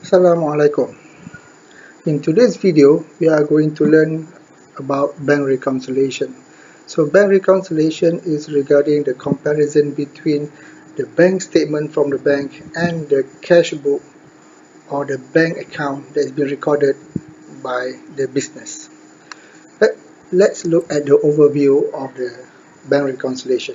Assalamualaikum. In today's video, we are going to learn about bank reconciliation. So bank reconciliation is regarding the comparison between the bank statement from the bank and the cash book or the bank account that has been recorded by the business. Let's look at the overview of the bank reconciliation.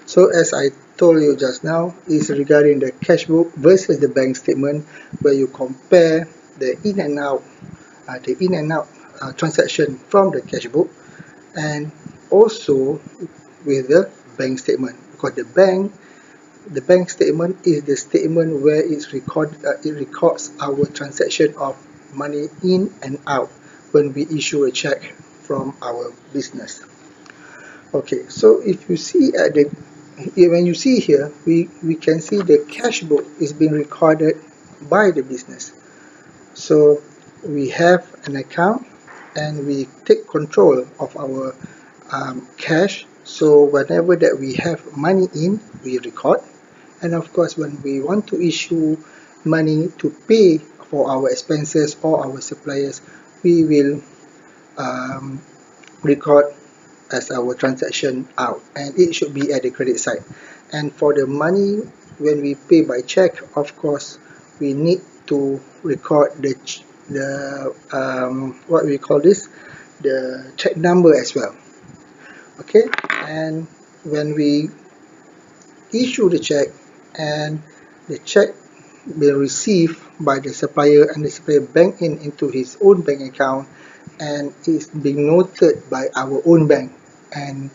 So as I told you just now, is regarding the cash book versus the bank statement, where you compare the in and out transaction from the cash book and also with the bank statement, because the bank statement is the statement where it records our transaction of money in and out when we issue a check from our business. Okay, so if you see when you see here, we can see the cash book is being recorded by the business. So we have an account and we take control of our cash. So whenever that we have money in, we record. And of course, when we want to issue money to pay for our expenses or our suppliers, we will um, record as our transaction out, and it should be at the credit side. And for the money, when we pay by check, of course we need to record the what we call this, the check number as well. Okay, and when we issue the check and the check be received by the supplier and the supplier bank into his own bank account and is being noted by our own bank, and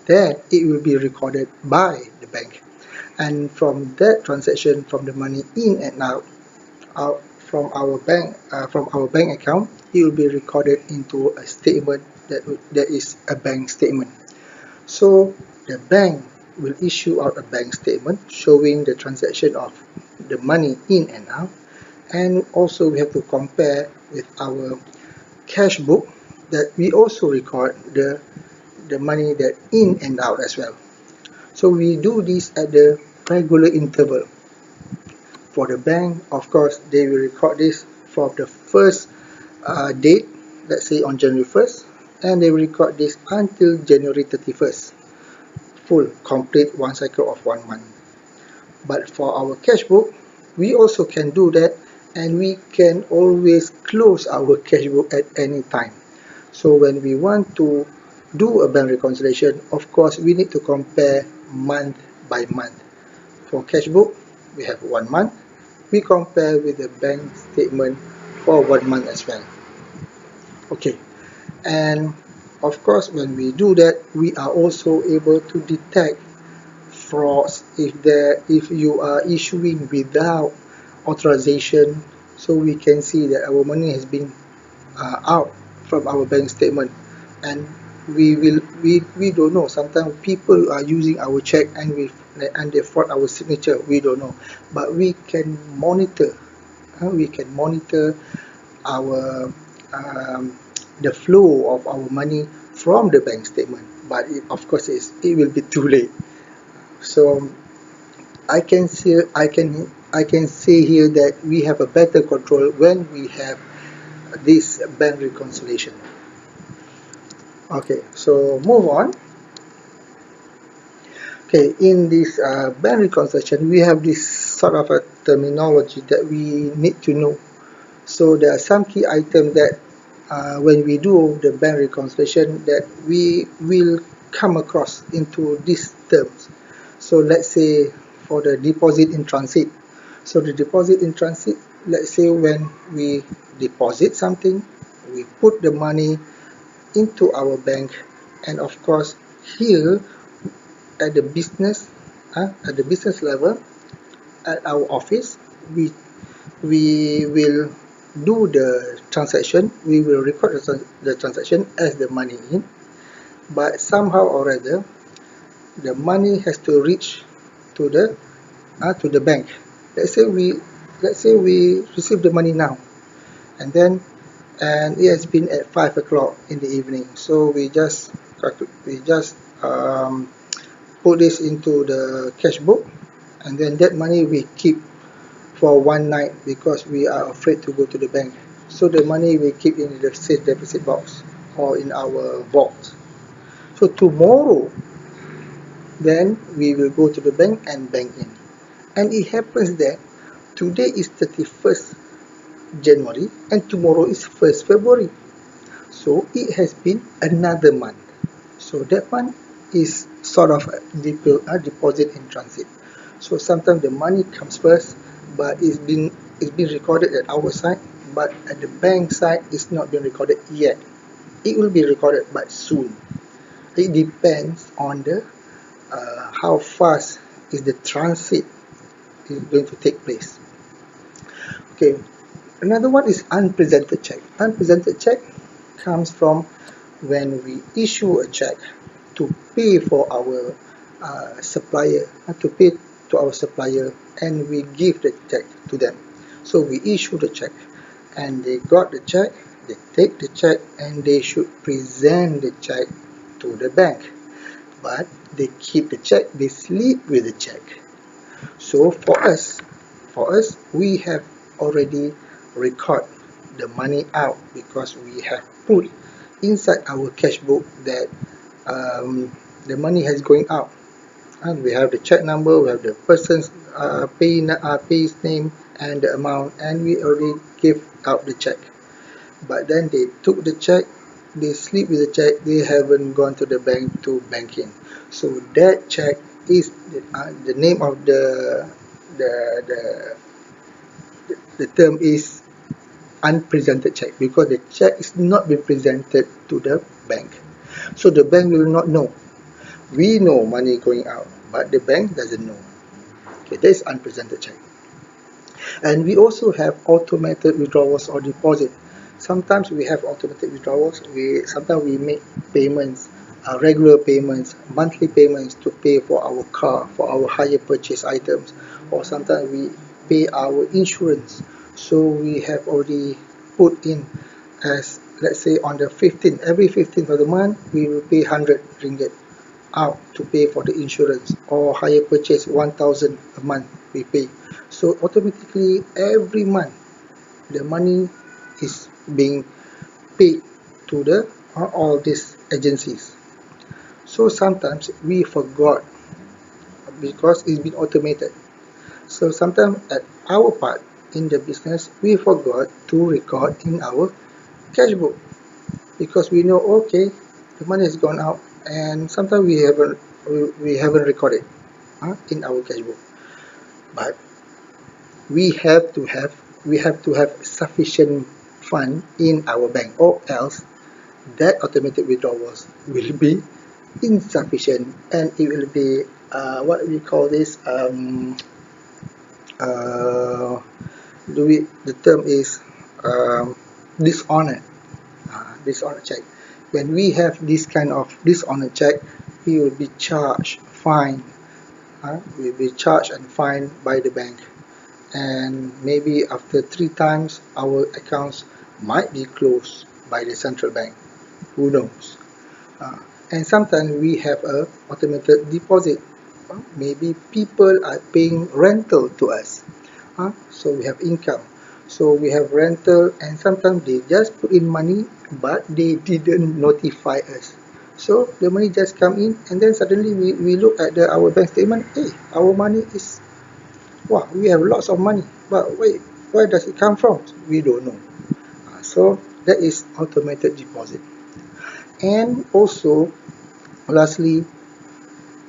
then it will be recorded by the bank. And from that transaction, from the money in and out from our bank account, it will be recorded into a statement that is a bank statement. So the bank will issue out a bank statement showing the transaction of the money in and out, and also we have to compare with our cash book that we also record the money that in and out as well. So we do this at the regular interval. For the bank, of course, they will record this for the first date, let's say on January 1st, and they will record this until January 31st, full, complete one cycle of 1 month. But for our cash book, we also can do that, and we can always close our cash book at any time. So when we want to do a bank reconciliation, of course we need to compare month by month. For cash book, we have 1 month. We compare with the bank statement for 1 month as well. Okay, and of course when we do that, we are also able to detect frauds if you are issuing without authorization. So we can see that our money has been out from our bank statement, and we don't know. Sometimes people are using our check and they fraud our signature. We don't know, but we can monitor. We can monitor our the flow of our money from the bank statement. But of course, it will be too late. So I can say here that we have a better control when we have this bank reconciliation. Okay, so move on. Okay, in this bank reconciliation, we have this sort of a terminology that we need to know. So there are some key items that when we do the bank reconciliation that we will come across into these terms. So let's say for the deposit in transit. So the deposit in transit, let's say when we deposit something, we put the money into our bank, and of course here at the business level, at our office, we will do the transaction. We will record the transaction as the money in, but somehow or other the money has to reach to the bank. let's say we let's say we receive the money now, and then it has been at 5 o'clock in the evening. So we just put this into the cash book, and then that money we keep for one night because we are afraid to go to the bank. So the money we keep in the safe deposit box or in our vault. So tomorrow, then we will go to the bank and bank in. And it happens that today is 31st January and tomorrow is 1st February. So it has been another month. So that one is sort of a deposit in transit. So sometimes the money comes first, but it's been recorded at our side, but at the bank side it's not been recorded yet. It will be recorded, but soon. It depends on the how fast is the transit is going to take place. Okay, another one is unpresented check. Unpresented check comes from when we issue a check to pay for our supplier, to pay to our supplier, and we give the check to them. So we issue the check, and they got the check, they take the check, and they should present the check to the bank. But they keep the check, they sleep with the check. So for us, we have already record the money out because we have put inside our cash book that the money has going out. And we have the check number, we have the person's pay's name and the amount, and we already gave out the check. But then they took the check, they sleep with the check, they haven't gone to the bank to bank in. So that check is the name of the the the term is unpresented check because the check is not been presented to the bank. So the bank will not know. We know money going out, but the bank doesn't know. Okay, that is unpresented check. And we also have automated withdrawals or deposit. Sometimes we have automated withdrawals. Sometimes we make payments, regular payments, monthly payments to pay for our car, for our hire purchase items, or sometimes we pay our insurance. So we have already put in as, let's say, on the 15th, every 15th of the month, we will pay 100 ringgit out to pay for the insurance, or hire purchase 1000 a month we pay. So automatically every month the money is being paid to the all these agencies. So sometimes we forgot because it's been automated. So sometimes at our part in the business we forgot to record in our cash book because we know, okay, the money has gone out, and sometimes we haven't recorded in our cash book. But we have to have we have to have sufficient fund in our bank, or else that automated withdrawals will be insufficient, and it will be what we call this uh, the term is um, dishonored. Dishonored check. When we have this kind of dishonored check, we will be charged fine. Will be charged and fined by the bank, and maybe after 3 times our accounts might be closed by the central bank. Who knows? Uh, and sometimes we have a automated deposit. Maybe people are paying rental to us. So we have income. So we have rental, and sometimes they just put in money, but they didn't notify us. So the money just come in, and then suddenly we look at our bank statement. Hey, our money is, wow, we have lots of money, but wait, where does it come from? We don't know. So that is automated deposit. And also, lastly,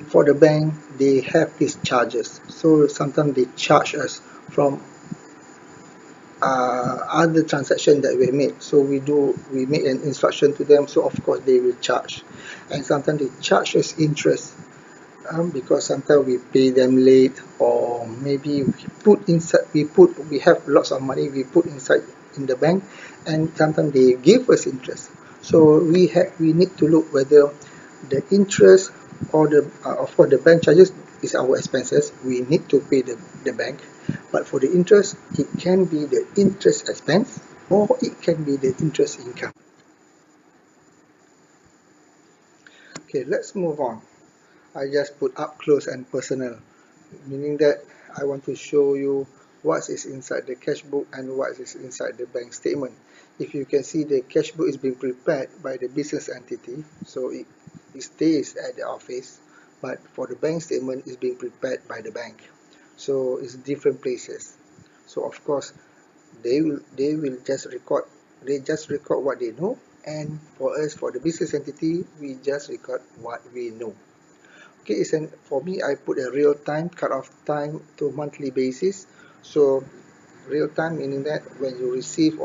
for the bank, they have these charges. So sometimes they charge us from other transaction that we made. So we make an instruction to them. So of course they will charge, and sometimes they charge us interest. Because sometimes we pay them late, or maybe we have lots of money we put inside in the bank, and sometimes they give us interest. So we need to look whether the interest or of course the bank charges is our expenses, we need to pay the bank. But for the interest, it can be the interest expense, or it can be the interest income. Okay, let's move on. I just put up close and personal, meaning that I want to show you what is inside the cash book and what is inside the bank statement. If you can see, the cash book is being prepared by the business entity, so it stays at the office, but for the bank statement is being prepared by the bank, so it's different places. So of course they will just record what they know, and for us, for the business entity, we just record what we know. Okay, for me, I put a real time cut-off time to monthly basis. So real time meaning that when you receive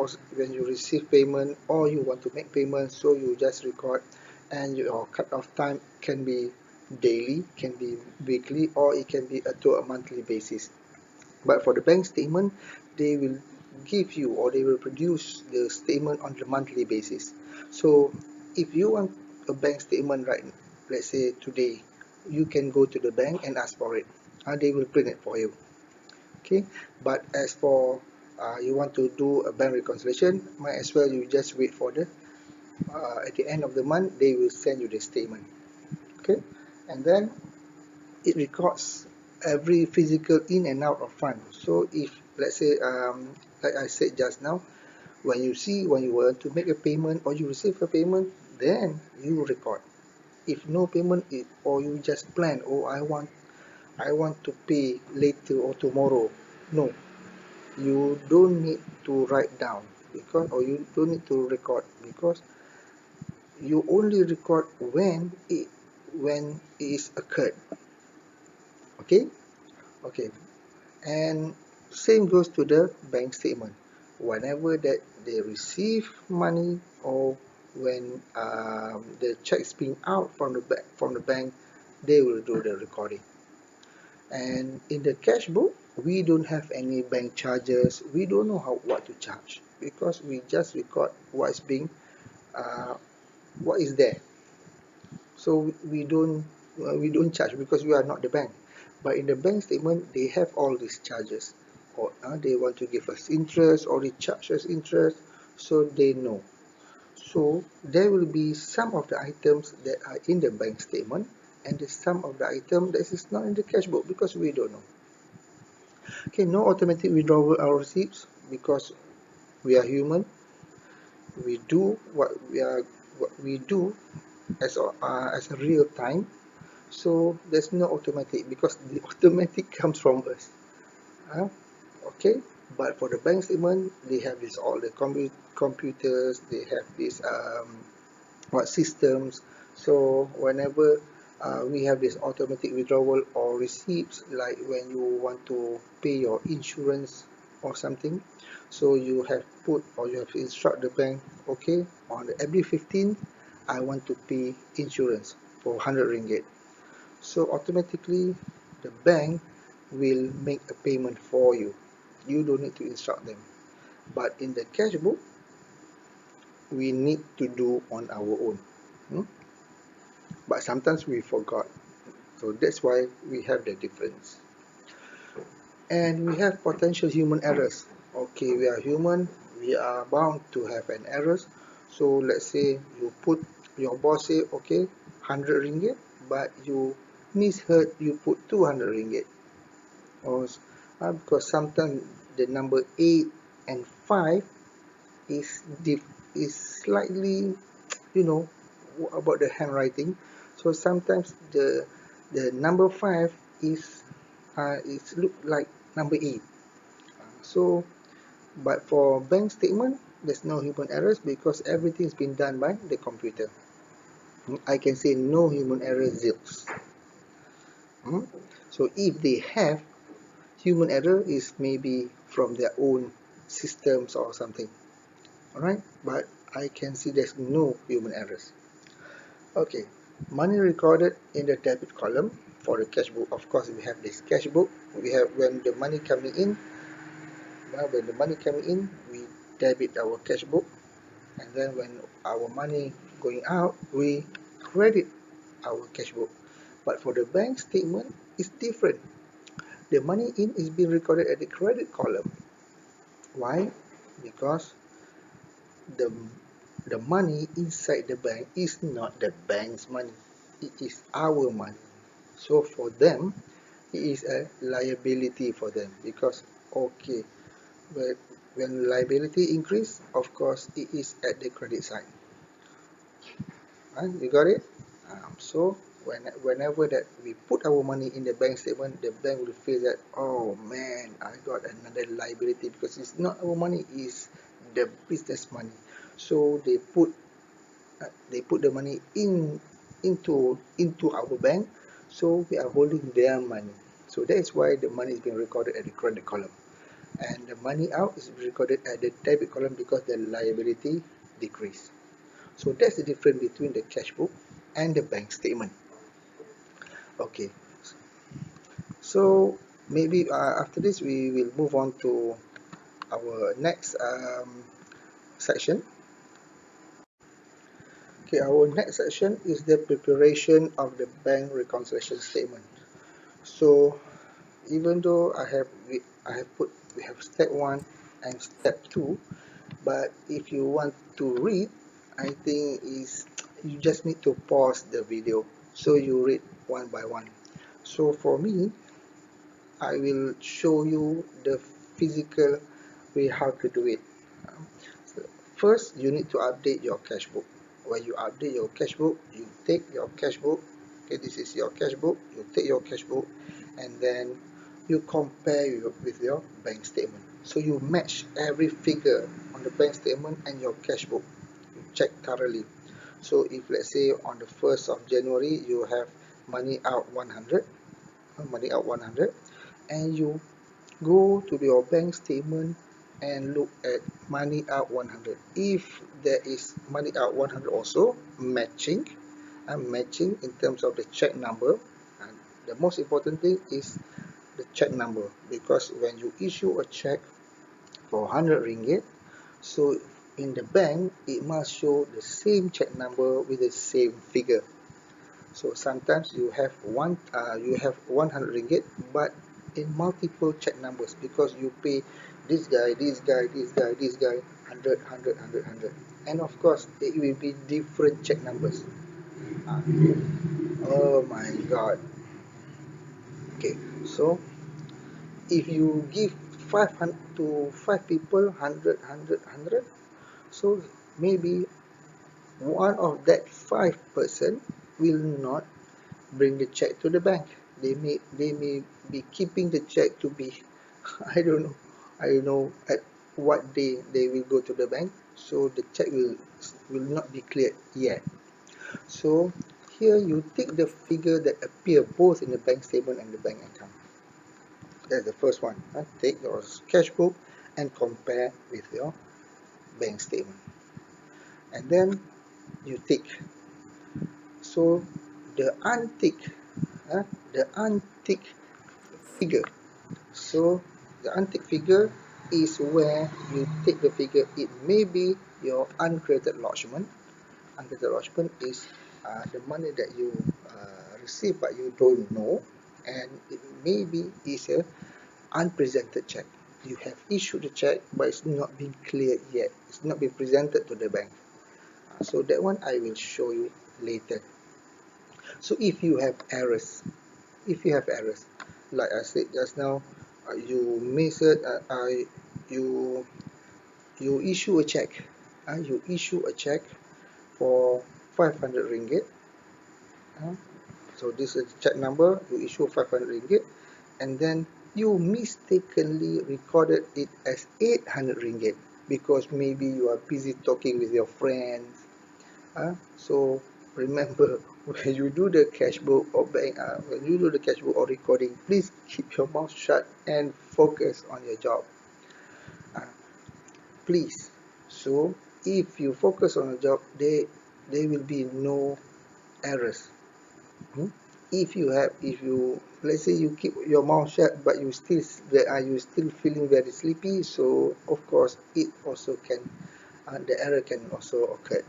payment or you want to make payment, so you just record, and your cut-off time can be daily, can be weekly, or it can be to a monthly basis. But for the bank statement, they will give you, or they will produce the statement on the monthly basis. So if you want a bank statement, right, let's say today, you can go to the bank and ask for it. They will print it for you. Okay, but as for you want to do a bank reconciliation, might as well you just wait for the at the end of the month, they will send you the statement. Okay, and then it records every physical in and out of fund. So if let's say, like I said just now, when you want to make a payment or you receive a payment, then you record. If no payment, or you just plan, oh, I want to pay later or tomorrow, no, you don't need to write down, because, or you don't need to record, because you only record when it is occurred. Okay. Okay. And same goes to the bank statement. Whenever that they receive money, or when the check is being out from the bank, they will do the recording. And in the cash book, we don't have any bank charges. We don't know what to charge, because we just record uh, what is there. So we don't charge, because we are not the bank. But in the bank statement, they have all these charges, or they want to give us interest, or they charge us interest, so they know. So there will be some of the items that are in the bank statement, and there's some of the item that is not in the cash book, because we don't know. Okay, no automatic withdrawal our receipts, because we are human. We do what we do as a real time. So there's no automatic, because the automatic comes from us. Huh? Okay, but for the bank statement, they have this all the computers. They have this what systems. So whenever we have this automatic withdrawal or receipts, like when you want to pay your insurance or something, so you have put, or you have instruct the bank, okay, on every 15th, I want to pay insurance for 100 ringgit. So automatically the bank will make a payment for you. You don't need to instruct them. But in the cash book, we need to do on our own. Hmm? But sometimes we forgot. So that's why we have the difference. And we have potential human errors. Okay, we are human. We are bound to have an errors. So let's say you put, your boss say, okay, 100 ringgit, but you misheard, you put 200 ringgit. Or because sometimes the number 8 and 5 is is slightly, you know, about the handwriting. So sometimes the number 5 is look like number 8. So but for bank statement, there's no human errors, because everything's been done by the computer. I can say no human errors zilch. So if they have human error, is maybe from their own systems or something. Alright, but I can see there's no human errors. Okay, money recorded in the debit column for the cash book. Of course, we have this cash book. We have when the money coming in. When the money coming in, we debit our cash book, and then when our money going out, we credit our cash book. But for the bank statement, it's different. The money in is being recorded at the credit column. Why? Because the the money inside the bank is not the bank's money. It is our money. So for them, it is a liability for them, because Okay, but when liability increase, of course, it is at the credit side. You got it? So whenever that we put our money in the bank statement, the bank will feel that, oh man, I got another liability because it's not our money, it's the business money. So they put the money into our bank, so we are holding their money. So that is why the money is being recorded at the credit column, and the money out is recorded at the debit column because the liability decrease. So that's the difference between the cash book and the bank statement. Okay, so maybe after this we will move on to our next section. Okay, our next section is the preparation of the bank reconciliation statement. So even though I have put we have step 1 and step 2, but if you want to read, I think is you just need to pause the video so you read one by one. So for me, I will show you the physical way how to do it. Um, so first, you need to update your cash book. When you update your cash book, you take your cash book. Okay, this is your cash book. You take your cash book, and then you compare with your bank statement. So you match every figure on the bank statement and your cash book. You check thoroughly. So if let's say on the 1st of January you have money out 100, money out 100, and you go to your bank statement and look at money out 100. If there is money out 100 also matching, matching in terms of the check number, and the most important thing is the check number, because when you issue a check for 100 ringgit, so in the bank it must show the same check number with the same figure. So sometimes you have 100 ringgit, but in multiple check numbers because you pay this guy, this guy, this guy, this guy, 100, 100, 100, 100. And of course, it will be different check numbers. Ah, oh my God. Okay, so if you give 500 to 5 people, 100, 100, 100, so maybe one of that 5 person will not bring the check to the bank. They may be keeping the check to be I don't know I don't know at what day they will go to the bank. So the check will not be cleared yet. So here you take the figure that appear both in the bank statement and the bank account. That's the first one. Take your cash book and compare with your bank statement, and then you tick. So the untick, uh, the untick figure. So the untick figure is where you take the figure. It may be your uncreated lodgement. Uncreated lodgement is the money that you receive but you don't know, and it may be is a unpresented check. You have issued the check, but it's not been cleared yet. It's not been presented to the bank. So that one I will show you later. So if you have errors, like I said just now, you miss it, you you issue a check, you issue a check for 500 ringgit. uh, so this is check number, you issue 500 ringgit, and then you mistakenly recorded it as 800 ringgit because maybe you are busy talking with your friends. So remember, when you do the cash book or when you do the cash book or recording, please keep your mouth shut and focus on your job. Uh, please. So if you focus on your job, there will be no errors. Hmm? If you let's say you keep your mouth shut, but you still feeling very sleepy, so of course it also can the error can also occur.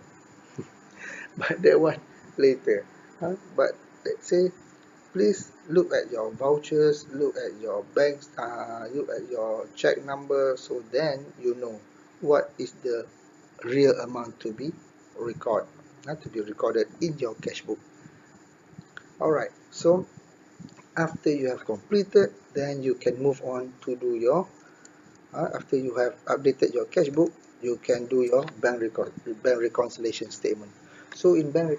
But that one later. But let's say, please look at your vouchers, look at your banks, look at your check number, so then you know what is the real amount to be recorded in your cash book. Alright, so after you have completed, then you can move on to do your After you have updated your cash book, you can do your bank reconciliation statement. So in bank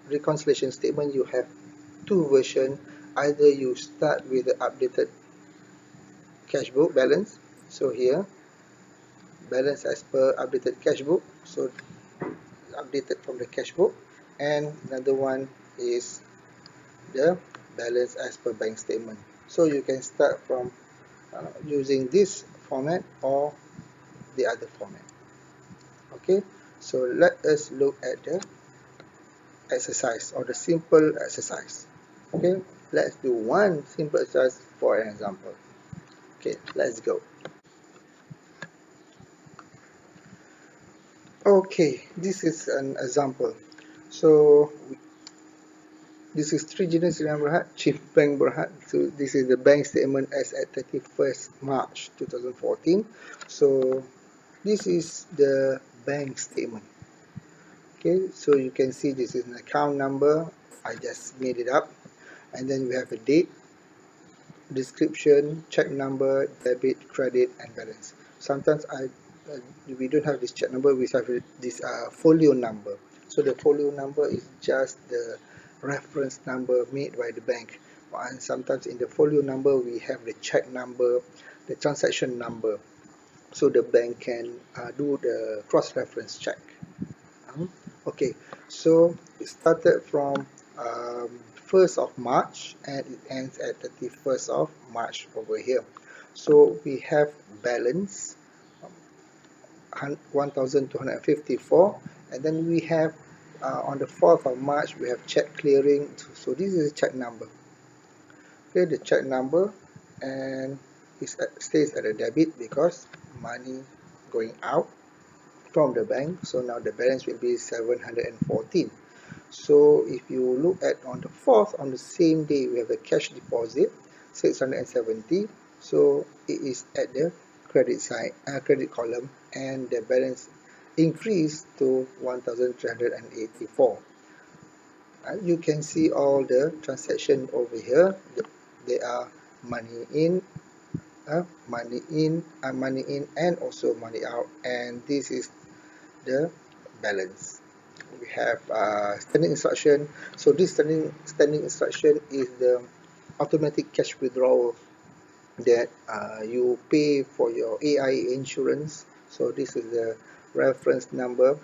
reconciliation statement, you have two versions. Either you start with the updated cash book balance. So here, balance as per updated cash book. So updated from the cash book. And another one is the balance as per bank statement. So you can start from using this format or the other format. Okay, so let us look at the exercise or the simple exercise. Okay, let's do one simple exercise for an example. Okay, let's go. Okay, this is an example. So this is 3 January Sdn Bhd, Chief Bank Berhad. So this is the bank statement as at 31st March 2014. So this is the bank statement. Okay, so you can see this is an account number. I just made it up. And then we have a date, description, check number, debit, credit, and balance. Sometimes we don't have this check number, we have this folio number. So the folio number is just the reference number made by the bank. And sometimes in the folio number we have the check number, the transaction number, so the bank can do the cross-reference check. Okay, so it started from 1st of March and it ends at 31st of March over here. So we have balance 1,254, and then we have on the 4th of March we have check clearing. So this is the check number. Okay, the check number, and it stays at a debit because money going out from the bank. So now the balance will be 714. So if you look at on the 4th, on the same day, we have the cash deposit 670. So it is at the credit side, credit column, and the balance increased to 1,384. You can see all the transaction over here. They are money in, money in, and also money out. And this is the balance. We have standing instruction. So this standing instruction is the automatic cash withdrawal that you pay for your AI insurance. So this is the reference number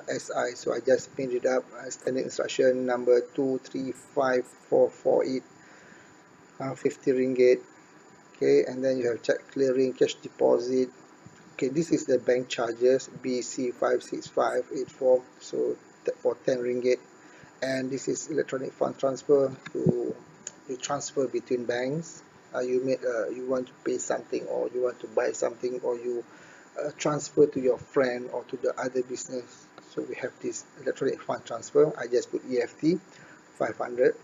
SI. So I just pinned it up. Standing instruction number 235448, 50 ringgit. Okay, and then you have check clearing, cash deposit. Okay, this is the bank charges BC56584, so for 10 ringgit. And this is electronic fund transfer. To you transfer between banks. You want to pay something, or you want to buy something, or you transfer to your friend or to the other business. So we have this electronic fund transfer. I just put EFT 500.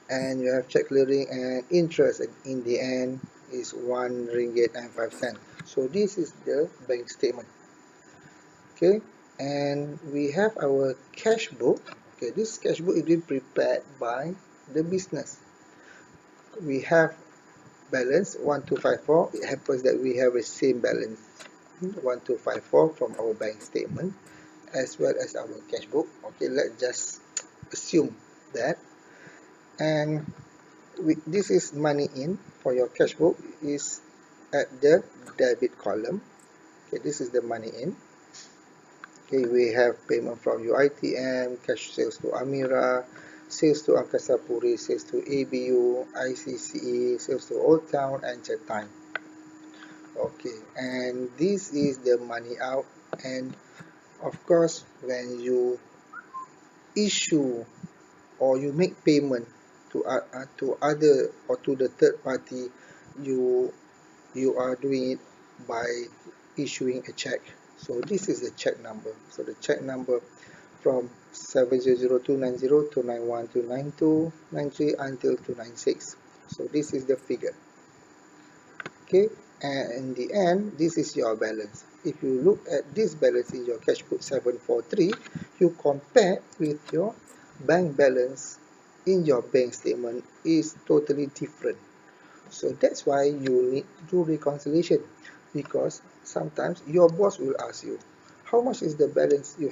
And you have check clearing and interest, and in the end is 1 ringgit and 5 cents. So this is the bank statement. Okay, and we have our cash book. Okay, this cash book is being prepared by the business. We have balance 1254. It happens that we have the same balance 1254 from our bank statement as well as our cash book. Okay, let's just assume that. And this is money in for your cash book is at the debit column. Okay, this is the money in. Okay, we have payment from UITM, cash sales to Amira, sales to Angkasa Puri, sales to ABU, ICCE, sales to Old Town, and Chetan. Okay, and this is the money out. And of course, when you issue or you make payment to other or to the third party, you you are doing it by issuing a check. So this is the check number. So the check number from 7000290 to 91299293 until 296. So this is the figure. Okay, and in the end, this is your balance. If you look at this balance in your cash book 743, you compare with your bank balance in your bank statement is totally different. So that's why you need to do reconciliation, because sometimes your boss will ask you, how much is the balance we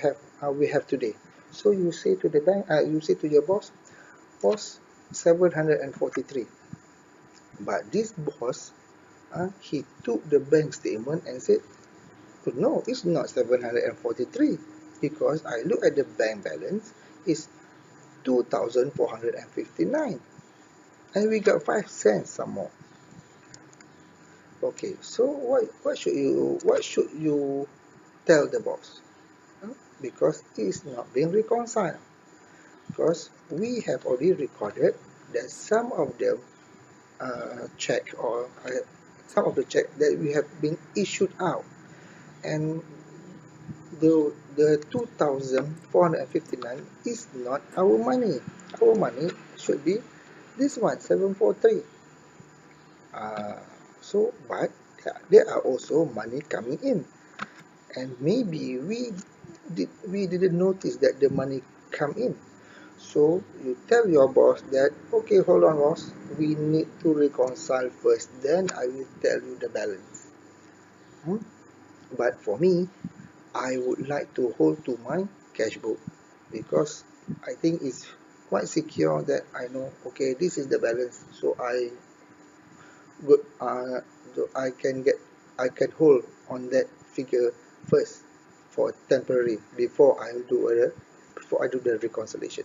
have today? So you say to the bank, you say to your boss, boss, 743. But this boss, he took the bank statement and said, oh, no, it's not 743, because I look at the bank balance, it's 2,459, and we got 5 cents some more. Okay, so what should you tell the boss? Because it's not being reconciled. Because we have already recorded that some of the check or some of the check that we have been issued out, and the 2,459 is not our money. Our money should be this one, 743. But there are also money coming in, and maybe we didn't notice that the money come in. So you tell your boss that, okay, hold on, boss, we need to reconcile first, then I will tell you the balance. But for me, I would like to hold to my cash book, because I think it's quite secure that I know, okay, this is the balance, so good I can hold on that figure first for temporary before I do the reconciliation.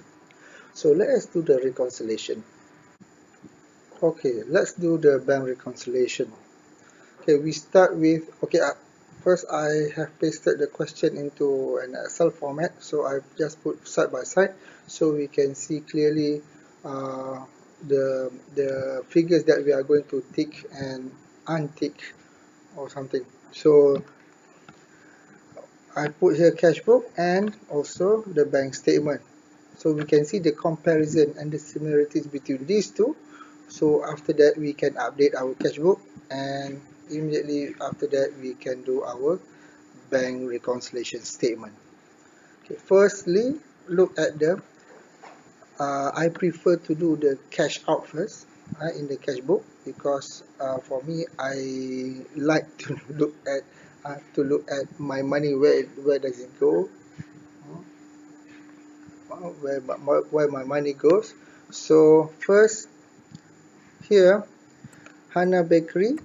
So let us do the reconciliation. Okay, let's do the bank reconciliation. Okay, we start with, okay, first I have pasted the question into an Excel format, so I've just put side by side so we can see clearly the figures that we are going to tick and untick or something. So I put here cash book and also the bank statement, so we can see the comparison and the similarities between these two. So after that we can update our cash book, and immediately after that we can do our bank reconciliation statement. Okay, firstly, look at the I prefer to do the cash out first in the cash book, because for me I like to look at my money, where does it go, where my money goes. So first, here, Hana Bakery,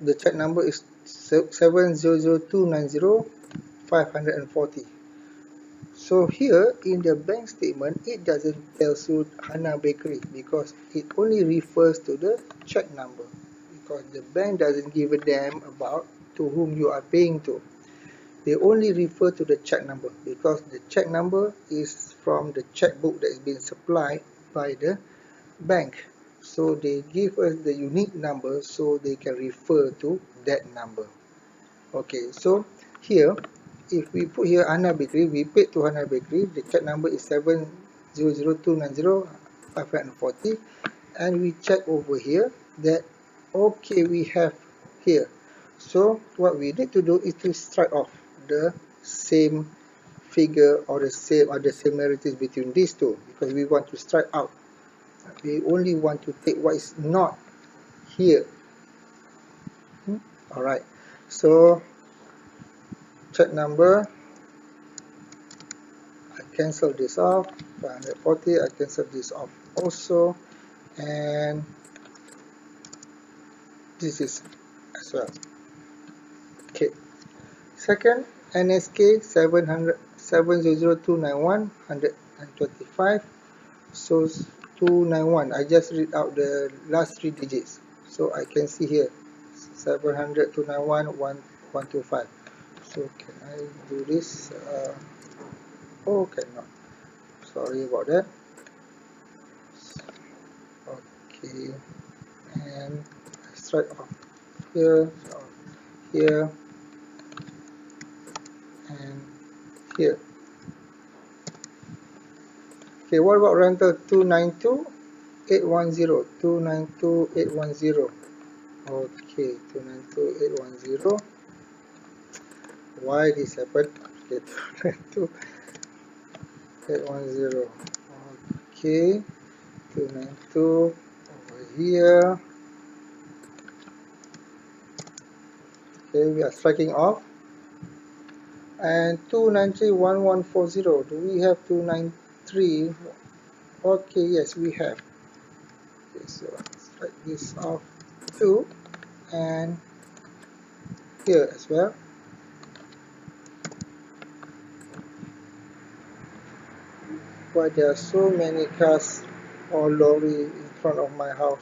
the check number is 700290540. So here in the bank statement, it doesn't tell you Hana Bakery, because it only refers to the check number, because the bank doesn't give a damn about to whom you are paying to. They only refer to the check number, because the check number is from the checkbook that is being supplied by the bank. So they give us the unique number so they can refer to that number. Okay, so here, if we put here Hana Bakery, we paid to Hana Bakery, the check number is 700290540, and we check over here that, okay, we have here. So what we need to do is to strike off the same figure or the similarities between these two, because we want to strike out. We only want to take what is not here. Alright, so check number, I cancel this off, 540, I cancel this off also, and this is as well. Okay, second, NSK 700200291 so 291. I just read out the last 3 digits, so I can see here 700291125. So can I do this? Oh, cannot. Sorry about that. Okay, and I strike off here, here, and here. Okay, what about rental 292,810? 292,810. Okay, 292,810. Why this happened? Okay, 292,810. Okay, 292 over here. Okay, we are striking off. And 2931140, do we have 293? Okay, yes, we have. Okay, so let's strike this off too, and here as well. Why there are so many cars or lorry in front of my house?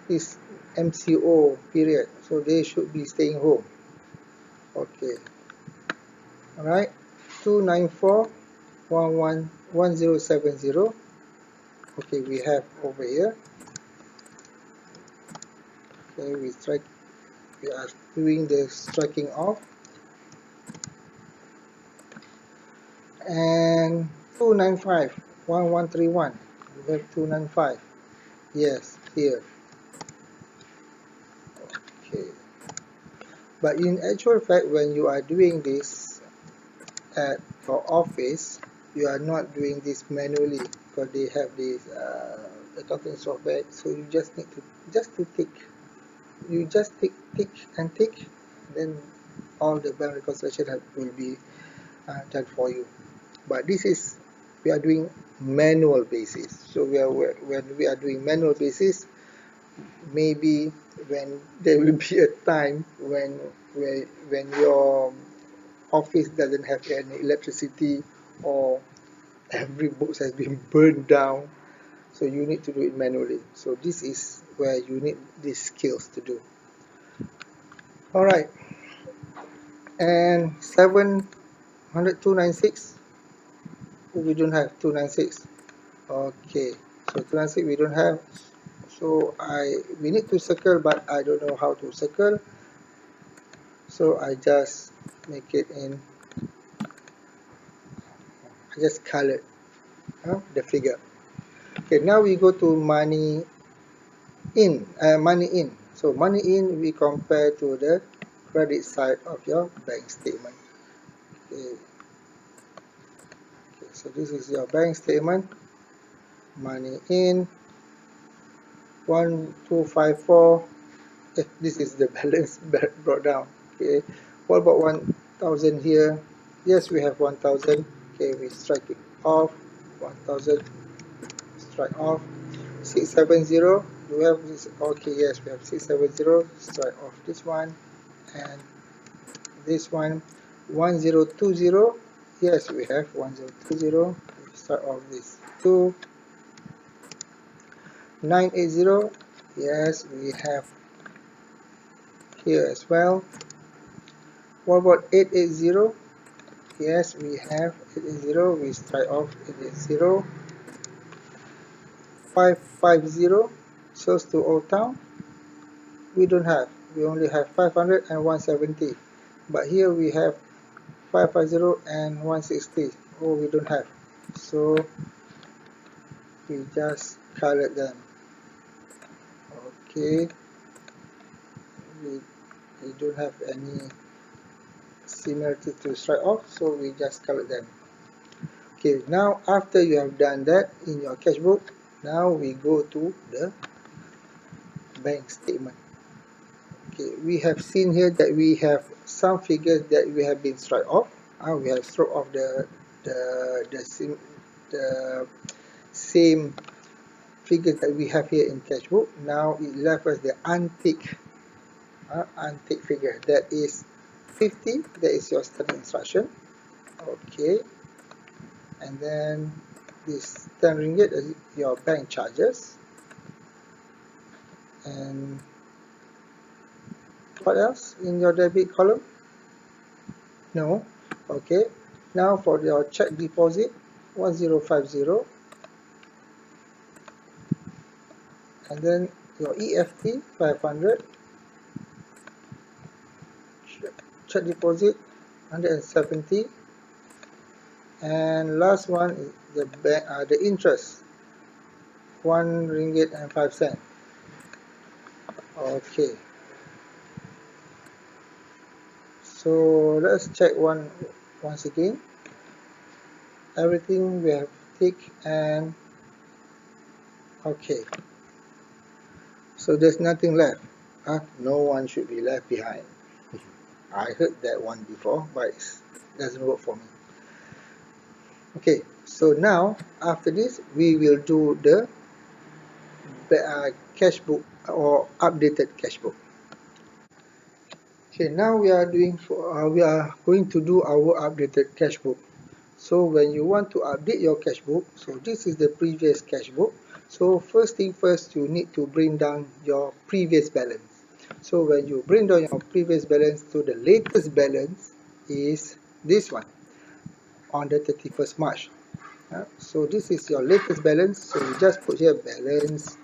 It's MCO period, so they should be staying home. Okay, alright, 294111070. Okay, we have over here. Okay, we are doing the striking off. And 2951131, we have 295, yes, here. Okay, but in actual fact, when you are doing this at your office, you are not doing this manually, because they have this accounting software. So you just need to tick. You just tick and tick, then all the bank reconciliation will be done for you. But this is, we are doing manual basis. So when we are doing manual basis, maybe when there will be a time when your office doesn't have any electricity, or every book has been burned down, so you need to do it manually. So this is where you need these skills to do. Alright, and 700 we don't have 296. Okay, so 296 we don't have, so we need to circle, but I don't know how to circle, so I just make it in, I just color the figure. Okay, now we go to money in. So money in, we compare to the credit side of your bank statement. Okay, so this is your bank statement. Money in 1254. This is the balance brought down. Okay, what about 1000 here? Yes, we have 1000. Okay, we strike it off. 1000, strike off. 670, do we have this? Okay, yes, we have 670. Strike off this one, and this one. 1020, yes, we have 1020. Start off this 2. 980, yes, we have here as well. What about 880? Yes, we have 880. We strike off 880. 550, sales to Old Town, we don't have. We only have 500 and 170. But here we have 550 and 160. Oh, we don't have. So we just color them. Okay, we don't have any similarity to strike off, so we just color them. Okay, now after you have done that in your cash book, now we go to the bank statement. Okay, we have seen here that we have some figures that we have been struck off. We have struck off the same figures that we have here in cash book. Now it left us the untick figure. That is 50. That is your standard instruction. Okay, and then this 10 ringgit is your bank charges. And what else in your debit column? No. Okay, now for your check deposit, 1050, and then your EFT 500, check deposit 170, and last one is the interest, 1 ringgit and 5 cents. Okay, so let's check once again. Everything we have ticked, and okay, so there's nothing left. No one should be left behind. I heard that one before, but it doesn't work for me. Okay, so now after this we will do the cash book or updated cash book. Okay, now we are going to do our updated cash book. So when you want to update your cash book, so this is the previous cash book. So first thing first, you need to bring down your previous balance. So when you bring down your previous balance to the latest balance is this one on the 31st March. So this is your latest balance. So you just put here balance,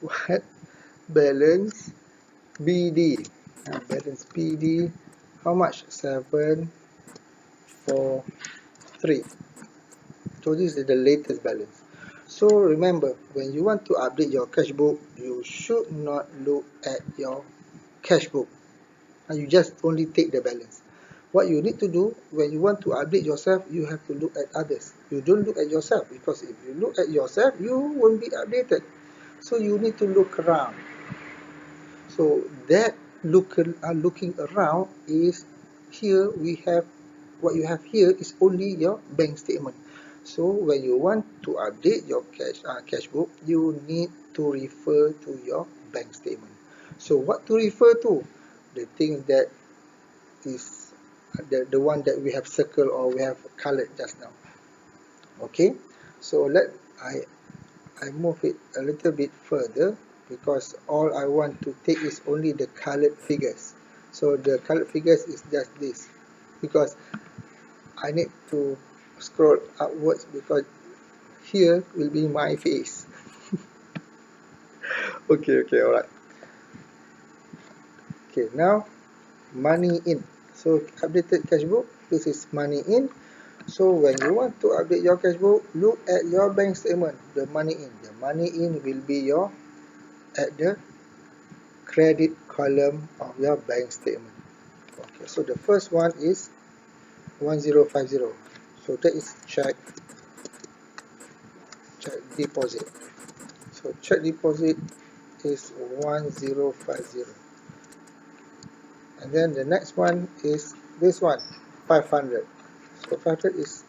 what? Balance BD. Balance BD. How much? 743. So this is the latest balance. So remember, when you want to update your cash book, you should not look at your cash book. And you just only take the balance. What you need to do when you want to update yourself, you have to look at others. You don't look at yourself, because if you look at yourself, you won't be updated. So you need to look around. So that looking around is, here we have, what you have here is only your bank statement. So when you want to update your cash book, you need to refer to your bank statement. So what to refer to? The things that is the one that we have circled or we have colored just now. Okay, so I move it a little bit further, because all I want to take is only the colored figures. So the colored figures is just this, because I need to scroll upwards, because here will be my face. Okay, alright. Okay, now money in. So updated cash book, this is money in. So when you want to update your cash book, look at your bank statement, the money in. The money in will be your at the credit column of your bank statement. Okay, so the first one is 1050. So that is check deposit. So check deposit is 1050. And then the next one is this one, 500. So 500 is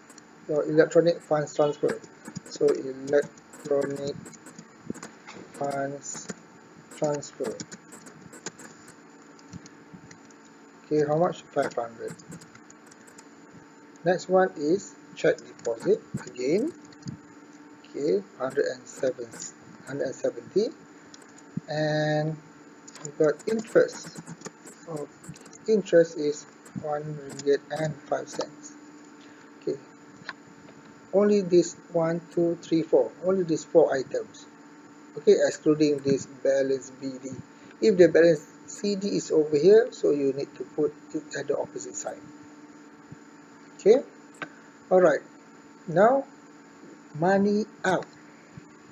your electronic funds transfer. So electronic funds transfer. Okay, how much? 500. Next one is check deposit again. Okay, 170. And we got interest. So interest is 1 ringgit and 5 cents. Okay, only this 1, 2, 3, 4. Only these 4 items. Okay, excluding this balance BD. If the balance CD is over here, so you need to put it at the opposite side. Okay, alright. Now money out.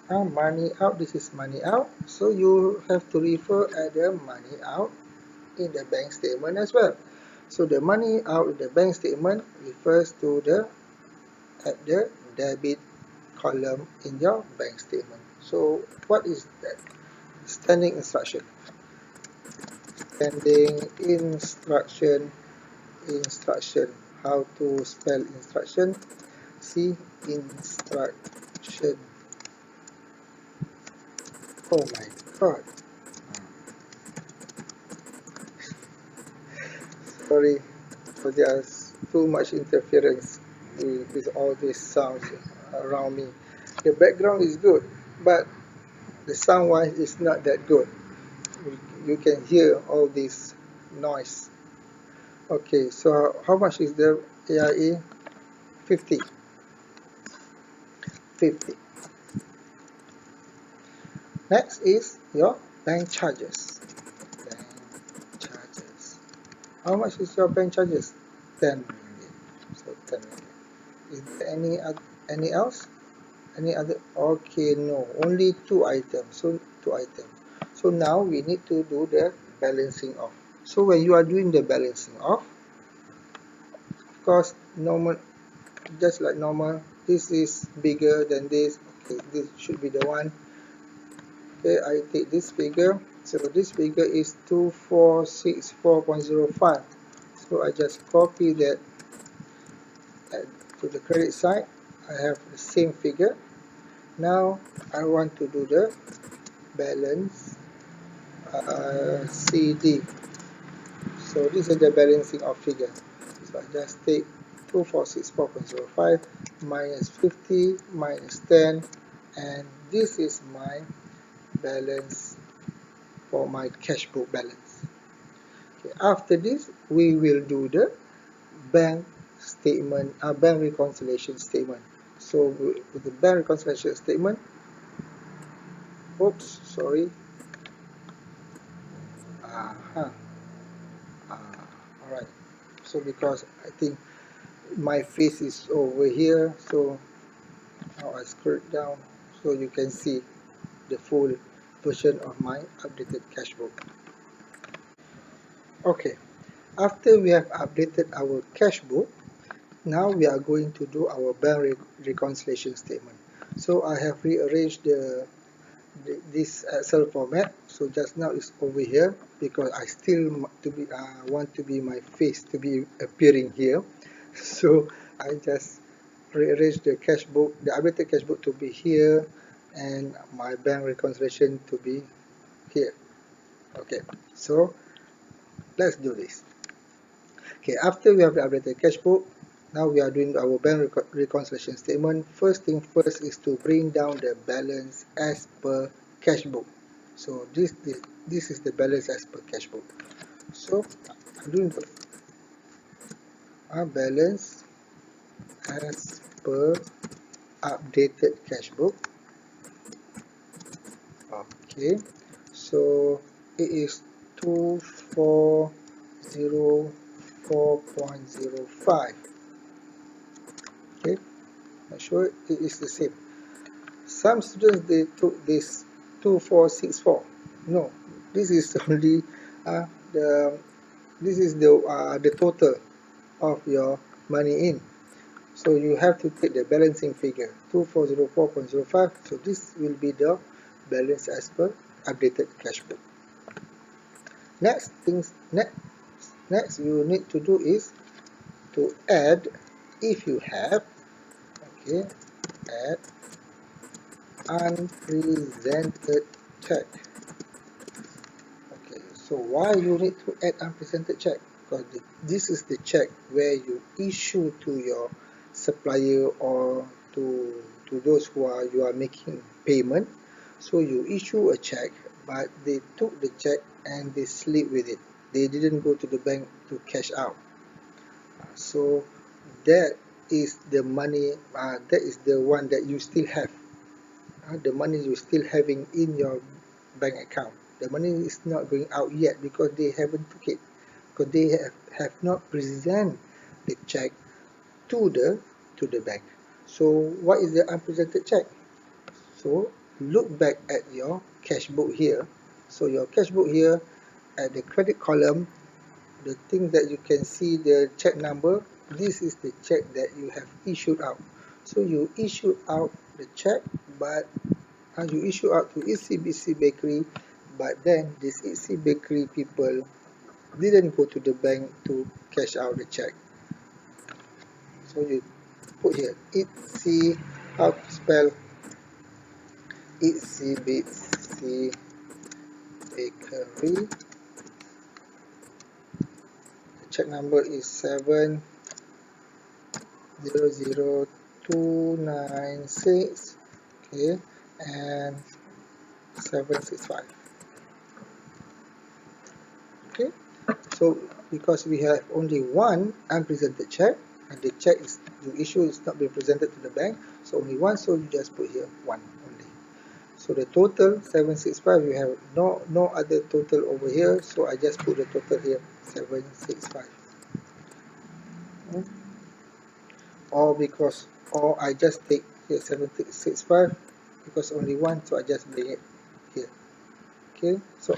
Money out, this is money out. So you have to refer at the money out in the bank statement as well. So the money out in the bank statement refers to at the debit column in your bank statement. So what is that? Standing instruction. Standing instruction. How to spell instruction? See, instruction. Oh my god. Sorry, so there's too much interference with all these sounds around me. The background is good, but the sound wise is not that good. You can hear all this noise. Okay, so how much is the AIA? 50. 50. Next is your bank charges. Bank charges. How much is your bank charges? 10 ringgit. So 10 ringgit. Is there any else? Any other? Okay, no, only 2 items. So 2 items. So now we need to do the balancing off. So when you are doing the balancing off, of course, normal, just like normal, this is bigger than this. Okay, this should be the one. Okay, I take this figure. So this figure is 2464.05. So I just copy that to the credit side. I have the same figure. Now I want to do the balance CD. So this is the balancing of figure. So I just take 2464.05 minus 50 minus 10, and this is my balance for my cash book balance. Okay, after this, we will do the bank statement, bank reconciliation statement. So with the bank reconciliation statement, oops, sorry. Uh-huh. Alright. So because I think my face is over here, so now I scroll it down so you can see the full version of my updated cash book. Okay, after we have updated our cash book, now we are going to do our bank reconciliation statement. So I have rearranged this Excel format. So just now it's over here because I still want to be my face to be appearing here. So I just rearrange the cash book, the updated cash book to be here, and my bank reconciliation to be here. Okay, so let's do this. Okay, after we have the updated cash book, now we are doing our bank reconciliation statement. First thing first is to bring down the balance as per cash book. So this is the balance as per cash book. So I'm doing the balance as per updated cash book. Okay, so it is 2404.05. Okay, make sure it is the same. Some students they took this 2464. No, this is only the this is the total of your money in. So you have to take the balancing figure 2404.05. So this will be the balance as per updated cash book. Next you need to do is to add, if you have, okay, add unpresented check. Okay, so why you need to add unpresented check? Because this is the check where you issue to your supplier or to those you are making payment. So you issue a check, but they took the check and they sleep with it. They didn't go to the bank to cash out. So that is the money. That is the one that you still have. The money you still having in your bank account. The money is not going out yet because they haven't took it, because they have not present the check to the bank. So what is the unpresented check? So look back at your cash book here. So your cash book here, at the credit column, the thing that you can see the check number, this is the check that you have issued out. So you issued out the check, but you issue out to ECBC Bakery, but then this EC Bakery people didn't go to the bank to cash out the check. So you put here EC, how to spell ECBC Bakery. The check number is 700296, okay, and 765. Okay, so because we have only one unpresented check, and the check is you issue is not being presented to the bank, so only one, so you just put here one only. So the total 765, you have no other total over here, so I just put the total here 765. Or I just take here 765 because only one, so I just bring it here. Okay, so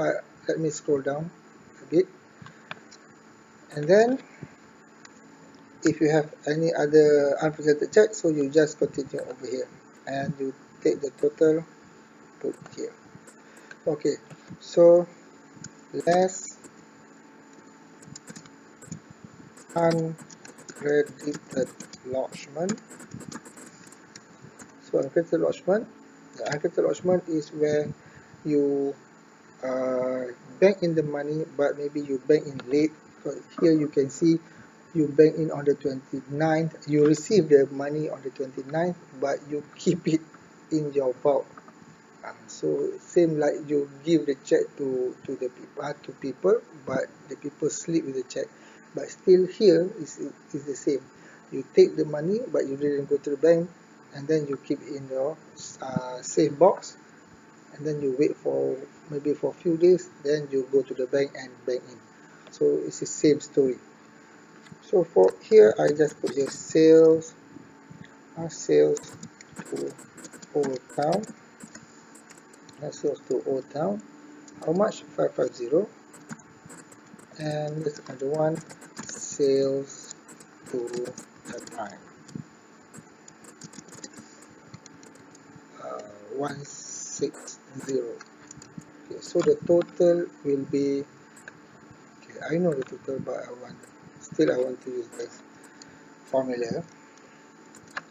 let me scroll down a bit, and then if you have any other unpresented check, so you just continue over here and you take the total, put here. Okay, so less uncredited lodgement. So uncredited lodgement, the uncredited lodgement is where you bank in the money, but maybe you bank in late. Because here you can see you bank in on the 29th, you receive the money on the 29th, but you keep it in your vault. So same like you give the check to the people, but the people sleep with the check. But still here is the same. You take the money, but you didn't go to the bank, and then you keep it in your safe box, and then you wait for maybe for a few days, then you go to the bank and bank in. So it's the same story. So for here I just put here sales to Old Town, sales to Old Town. How much? 550. And this another one, sales to Japan, 160. Okay, so the total will be, okay, I know the total, but I want to use this formula.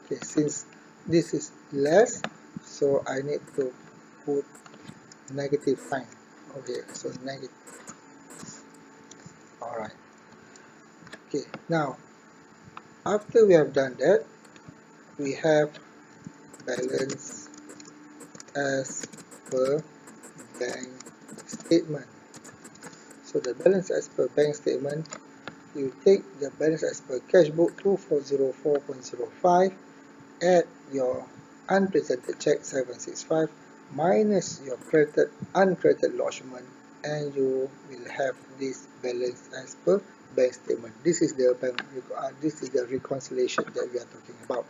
Okay, since this is less, so I need to put negative sign. Okay, so negative. Alright. Okay, now after we have done that, we have balance as per bank statement. So the balance as per bank statement, you take the balance as per cash book 2404.05, add your unpresented check 765 minus your uncredited lodgement, and you will have this balance as per bank statement. This is the reconciliation that we are talking about.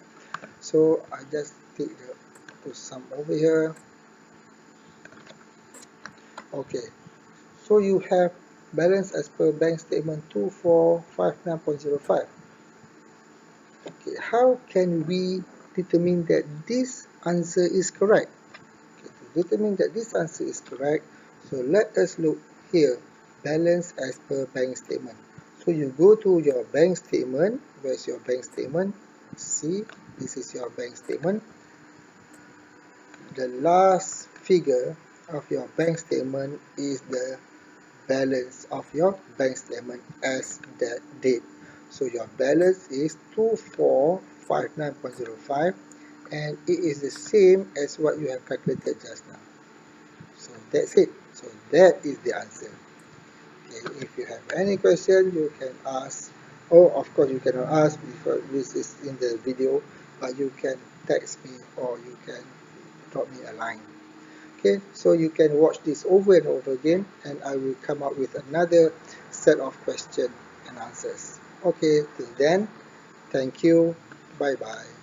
So I just put some over here. Okay, so you have balance as per bank statement 2459.05. Okay, how can we determine that this answer is correct? Okay, to determine that this answer is correct, so let us look here, balance as per bank statement. So you go to your bank statement. Where's your bank statement? See, this is your bank statement. The last figure of your bank statement is the balance of your bank statement as that date. So your balance is 2459.05, and it is the same as what you have calculated just now. So that's it. So that is the answer. Okay, if you have any question, you can ask. Oh, of course you cannot ask because this is in the video, but you can text me or you can drop me a line. Okay, so you can watch this over and over again, and I will come up with another set of questions and answers. Okay, till then, thank you. Bye bye.